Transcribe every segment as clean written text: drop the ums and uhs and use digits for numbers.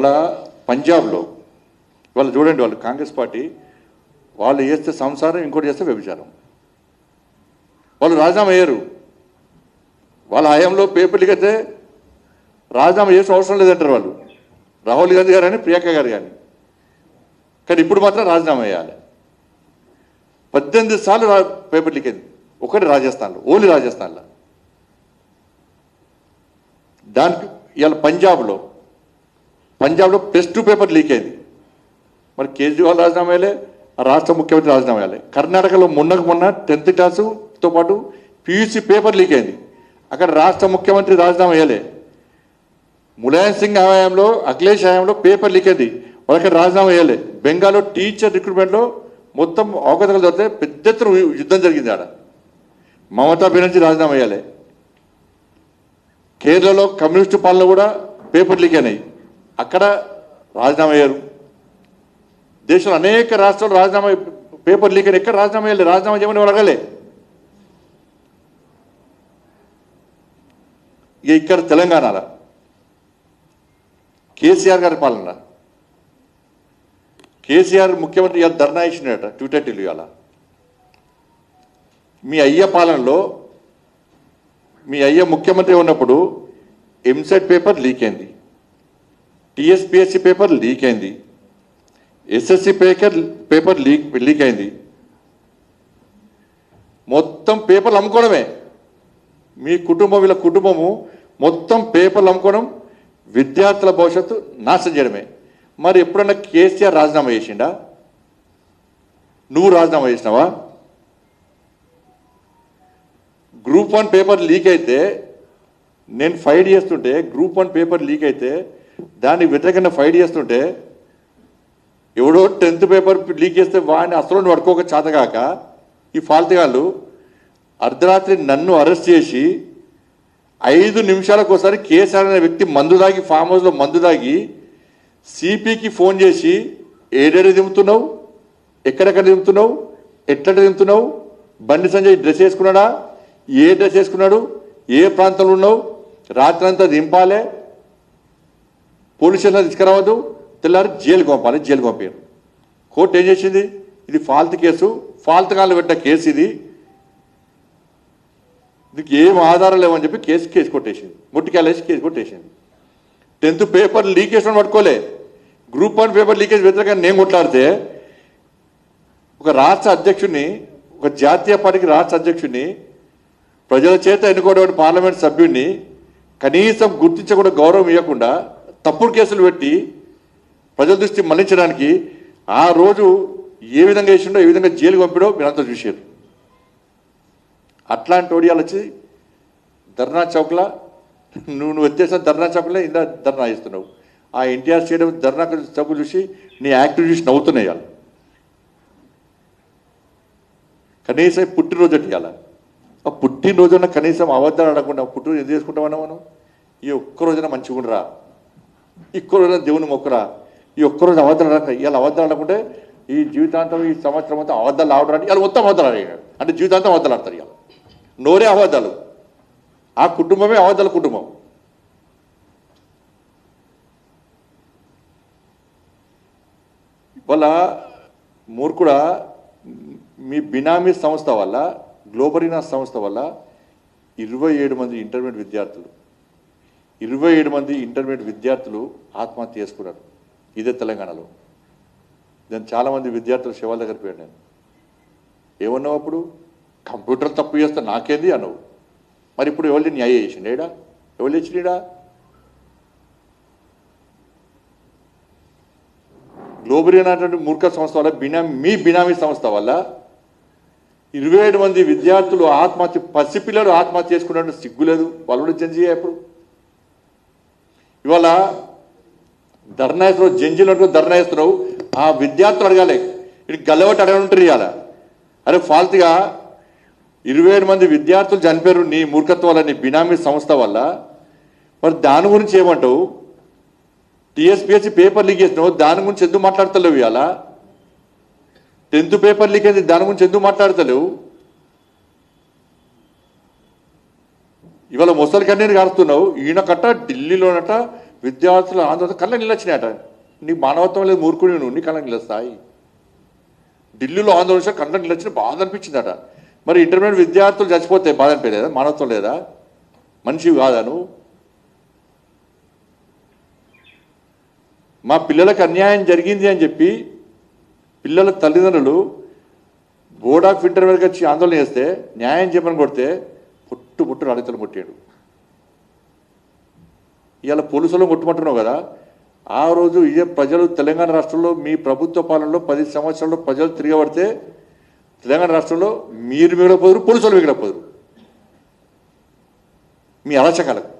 ఇవాళ పంజాబ్లో ఇవాళ చూడండి, వాళ్ళు కాంగ్రెస్ పార్టీ వాళ్ళు చేస్తే సంసారం, ఇంకోటి చేస్తే వ్యభిచారం. వాళ్ళు రాజీనామా అయ్యారు. వాళ్ళ హయాంలో పేపర్లు అయితే రాజీనామా చేసిన అవసరం లేదంటారు వాళ్ళు, రాహుల్ గాంధీ గారు కానీ ప్రియాంక గారు కానీ. కానీ ఇప్పుడు మాత్రం రాజీనామా చేయాలి. 18 సార్లు పేపర్ లీక్ అయింది, ఒకటి రాజస్థాన్లో, ఓన్లీ రాజస్థాన్లో. దానికి ఇవాళ పంజాబ్లో +2 పేపర్ లీక్ అయింది. మరి కేజ్రీవాల్ రాజీనామా వేయాలి, రాష్ట్ర ముఖ్యమంత్రి రాజీనామా వేయాలి. కర్ణాటకలో మొన్న 10th క్లాసుతో పాటు PUC పేపర్ లీక్ అయింది, అక్కడ రాష్ట్ర ముఖ్యమంత్రి రాజీనామా వేయాలి. ములాయం సింగ్ హయాంలో, అఖిలేష్ హయాంలో పేపర్ లీక్ అయింది, వాళ్ళకి రాజీనామా వేయాలి. బెంగాల్లో టీచర్ రిక్రూట్మెంట్లో మొత్తం అవకతవకలు జరిగితే పెద్ద ఎత్తున యుద్ధం జరిగింది. ఆడ మమతా బెనర్జీ రాజీనామా వేయాలి. కేరళలో కమ్యూనిస్టు పాలన కూడా పేపర్ లీక్ అయినాయి, అక్కడ రాజీనామా అయ్యారు. దేశంలో అనేక రాష్ట్రాలు రాజీనామా పేపర్ లీక్ అయినా ఎక్కడ రాజీనామా వేయాలి, రాజీనామా చేయమని వాళ్ళు అడగలే. ఇక ఇక్కడ తెలంగాణలో కేసీఆర్ గారి పాలన, కేసీఆర్ ముఖ్యమంత్రి ఇవాళ ధర్నా ఇచ్చినట ట్విట్టర్ ఇవాళ. మీ అయ్య పాలనలో మీ అయ్య ముఖ్యమంత్రి ఉన్నప్పుడు ఎంసెట్ పేపర్ లీక్ అయింది, TSPSC పేపర్ లీక్ అయింది, SSC పేపర్ లీక్ అయింది. మొత్తం పేపర్లు అమ్ముకోవడమే. మీ కుటుంబం, వీళ్ళ కుటుంబము మొత్తం పేపర్లు అమ్ముకోవడం, విద్యార్థుల భవిష్యత్తు నాశనం చేయడమే. మరి ఎప్పుడన్నా కేసీఆర్ రాజీనామా చేసిండా? నువ్వు రాజీనామా చేసినావా? Group 1 పేపర్ లీక్ అయితే నేను ఫైట్ చేస్తుంటే, Group 1 పేపర్ లీక్ అయితే దానికి వ్యతిరేకంగా ఫైట్ చేస్తుంటే, ఎవడో 10th పేపర్ లీక్ చేస్తే వాడిని అసలు పడుకోక చేతగాక ఈ ఫాల్తుగాళ్ళు అర్ధరాత్రి నన్ను అరెస్ట్ చేసి 5 నిమిషాలకు ఒకసారి కేసీఆర్ అనే వ్యక్తి మందు దాగి, ఫామ్ హౌస్లో మందు దాగి CPకి ఫోన్ చేసి ఏడేడు దింపుతున్నావు, ఎక్కడెక్కడ దింపుతున్నావు, ఎట్లా దింపుతున్నావు, బండి సంజయ్ డ్రెస్ వేసుకున్నాడా, ఏ డ్రెస్ వేసుకున్నాడు, ఏ ప్రాంతంలో ఉన్నావు, రాత్రి అంతా దింపాలే, పోలీస్ స్టేషన్లో తీసుకురావద్దు, తెల్లారి జైలుకి పంపారు. కోర్టు ఏం చేసింది? ఇది ఫాల్తు కేసు, ఫాల్తు కాళ్ళు పెట్టిన కేసు, దీనికి ఏం ఆధారం లేవని చెప్పి కేసు కొట్టేసింది, ముట్టికాయలేసి కేసు కొట్టేసింది. 10th పేపర్ లీకేజ్ పట్టుకోలే, Group 1 పేపర్ లీకేజ్ వ్యతిరేకంగా నేను కొట్లాడితే ఒక రాష్ట్ర అధ్యక్షుడిని, ఒక జాతీయ పార్టీకి రాష్ట్ర అధ్యక్షుడిని, ప్రజల చేత ఎన్నుకోవడం పార్లమెంట్ సభ్యుడిని కనీసం గుర్తించకుండా, గౌరవం ఇవ్వకుండా తప్పుడు కేసులు పెట్టి ప్రజల దృష్టి మళ్లించడానికి ఆ రోజు ఏ విధంగా చేసిండో, ఏ విధంగా జైలుకి పంపిడో మీరంతా చూశారు. అట్లాంటి ఓడియాలు వచ్చి ధర్నా చౌక్లా, నువ్వు వచ్చేసిన ధర్నా చౌక్లో ఇందా ధర్నా చేస్తున్నావు. ఆ NTR స్టేడియం ధర్నా చౌక్ చూసి నీ యాక్టివ్ చూసి నవ్వుతున్నాయి. వాళ్ళు కనీసం పుట్టినరోజు ఇవ్వాలి. ఆ పుట్టినరోజున కనీసం అబద్ధాలు ఆడకుండా పుట్టినరోజు ఎందుకు చేసుకుంటామన్నా మనం? ఈ ఒక్కరోజున మంచిగా ఉండరా, ఒక్క రోజున దేవుని మొక్కరా, ఈ ఒక్కరోజు అబద్ధాలు ఆడక, ఇవాళ అబద్ధాలు ఆడకుంటే ఈ జీవితాంతం, ఈ సంవత్సరం అంతా అబద్ధాలు ఆడడానికి ఇవాళ మొత్తం అబద్ధాలు ఆడాడు అంటే జీవితాంతం అబద్ధాలు ఆడతారు. ఇవాళ నోరే అబద్ధాలు, ఆ కుటుంబమే అబద్ధాల కుటుంబం. ఇవాళ మూర్ఖుడా, మీ బినామీ సంస్థ వల్ల, గ్లోబరీనా సంస్థ వల్ల 27 మంది ఇంటర్మీడియట్ విద్యార్థులు ఆత్మహత్య చేసుకున్నారు. ఇదే తెలంగాణలో. నేను చాలామంది విద్యార్థులు శివాల దగ్గర పోయాను. నేను ఏమన్నావు అప్పుడు? కంప్యూటర్ తప్పు చేస్తా నాకేంది అన్నావు. మరి ఇప్పుడు ఎవరు న్యాయం చేసిండేడా? ఎవరు చేసిండా? గ్లోబరీ అనేటువంటి మూర్ఖ సంస్థ వల్ల, మీ బినామీ సంస్థ వల్ల 27 మంది విద్యార్థులు ఆత్మహత్య, పసిపిల్లలు ఆత్మహత్య చేసుకున్నట్టు సిగ్గులేదు? వాళ్ళు కూడా జంజీ ఎప్పుడు? ఇవాళ ధర్నా వేస్తున్నావు, జంజీలు ధర్నా వేస్తున్నావు. ఆ విద్యార్థులు అడగాలి, ఇది గల్లబట్టి అడగనుంటారు. ఇవాళ అరే ఫాల్తుగా 27 మంది విద్యార్థులు చనిపోయారు నీ మూర్ఖత్వం వల్ల, నీ బినామీ సంస్థ వల్ల. మరి దాని గురించి ఏమంటావు? TSPSC పేపర్ లీక్ చేసినావు, దాని గురించి ఎందుకు మాట్లాడతలేవు? ఇవాళ 10th పేపర్ లీక్ అయింది, దాని గురించి ఎందుకు మాట్లాడతలేవు? ఇవాళ ముసలి కన్నీరు కారుతున్నావు. ఈయనకట్ట ఢిల్లీలోనట విద్యార్థుల ఆందోళన కళ్ళ నిలొచ్చినాయట. నీ మానవత్వం లేదు, మూర్ఖుడి నువ్వు, నీ కళ్ళ నిలుస్తాయి. ఢిల్లీలో ఆందోళన కళ్ళ నిలొచ్చిన బాధ అనిపించిందట. మరి ఇంటర్మీడియట్ విద్యార్థులు చచ్చిపోతే బాధ అనిపించలేదా? మానవత్వం లేదా? మనిషి కాదా నువ్వు? మా పిల్లలకు అన్యాయం జరిగింది అని చెప్పి పిల్లల తల్లిదండ్రులు బోర్డ్ ఆఫ్ ఇంటర్మీడియట్కి వచ్చి ఆందోళన చేస్తే న్యాయం చెప్పని కొడితే పుట్టు రాడితలు కొట్టాడు. ఇవాళ పోలీసులను కొట్టుమంటున్నావు కదా. ఆ రోజు ఇదే ప్రజలు తెలంగాణ రాష్ట్రంలో మీ ప్రభుత్వ పాలనలో 10 సంవత్సరాల్లో ప్రజలు తిరగబడితే తెలంగాణ రాష్ట్రంలో మీరు మిగలపోదురు, పోలీసులు మిగలపోదురు మీ అరాచకాలకు.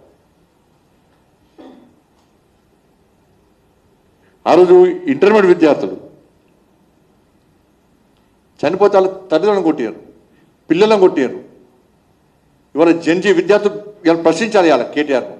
ఆ రోజు ఇంటర్మీడియట్ విద్యార్థులు చనిపోతే వాళ్ళ తల్లిదండ్రులను కొట్టారు, పిల్లలను కొట్టారు. ఇవాళ జెన్జీ విద్యార్థులు ఇవాళ ప్రశ్నించాలి ఇవాళ కేటీఆర్.